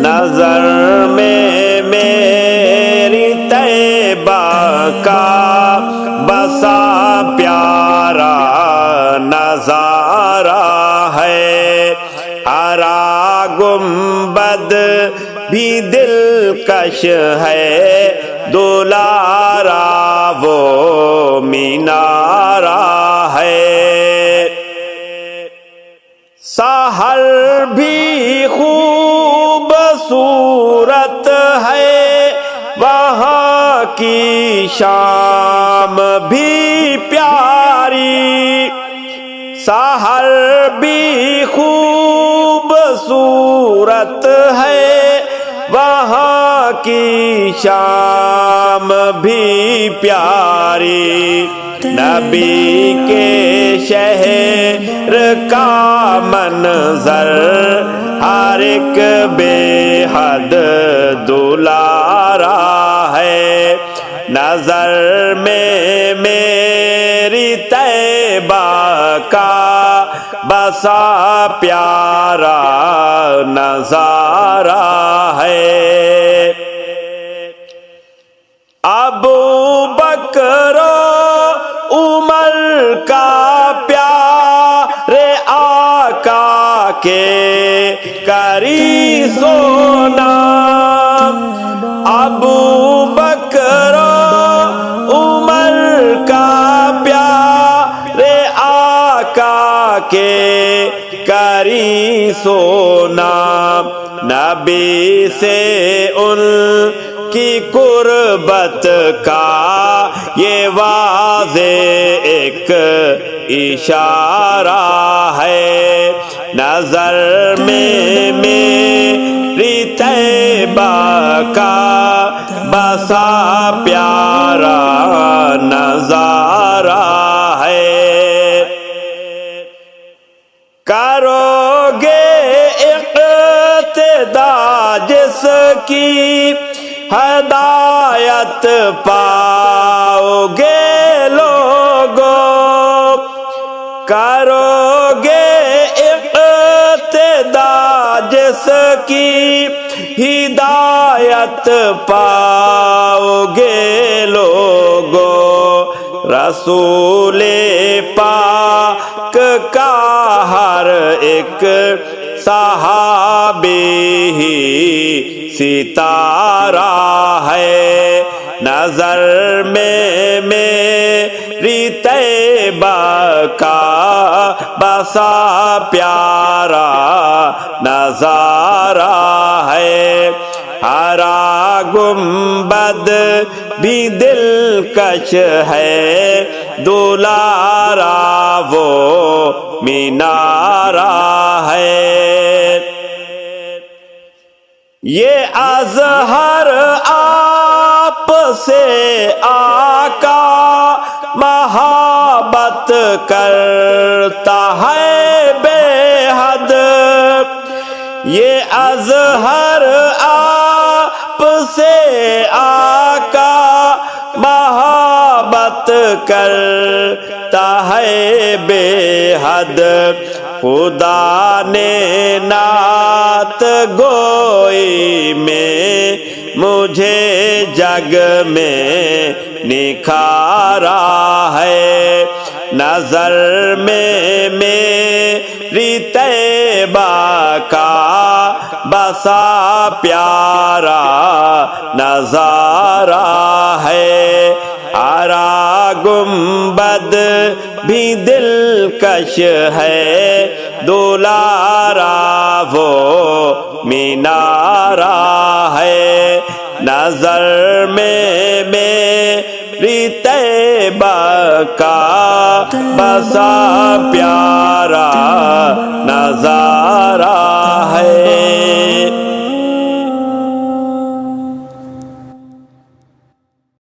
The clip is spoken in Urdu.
نظر میں میری طیبہ کا بسا پیارا نظارہ ہے، ہرا گنبد بھی دلکش ہے، دولارا وہ مینارہ ہے۔ سحر بھی خوبصورت ہے، وہاں کی شام بھی پیاری، سحر بھی خوبصورت ہے، وہاں کی شام بھی پیاری۔ نبی کے شہر کا منظر ہر ایک بے حد دلارا ہے، نظر میں میری طیبہ کا بسا پیارا نظارہ ہے۔ ابو بکر عمر کا پیارے آقا کے کری سونا، ابو بکر عمر کا پیارے آقا کے کری سونا، نبی سے ان کی قربت کا یہ واضح ایک اشارہ ہے، نظر میں میری طیبہ کا بسا پیارا نظارہ ہے۔ کرو گے اقتدا جس کی ہدایت پاؤ گے لوگو، کرو گے اقتدا جس کی ہدایت پاؤ گے لوگو، رسول پاک کا ہر ایک صحابی ہی ستارہ ہے، نظر میں میری طیبہ کا بسا پیارا نظارہ ہے، ہرا گنبد بھی دلکش ہے، دولارا وہ مینارہ ہے۔ یہ اظہر آپ سے آقا محبت کرتا ہے بے حد، یہ اظہر آپ سے آقا محبت کرتا ہے بے حد، خدا نے نعت گوئی میں مجھے جگ میں نکھارا ہے، نظر میں میری طیبہ کا بسا پیارا نظارہ ہے، ہرا گنبد بھی دلکش ہے، دولارا وہ مینارہ ہے، نظر میں میری طیبہ کا بسا پیارا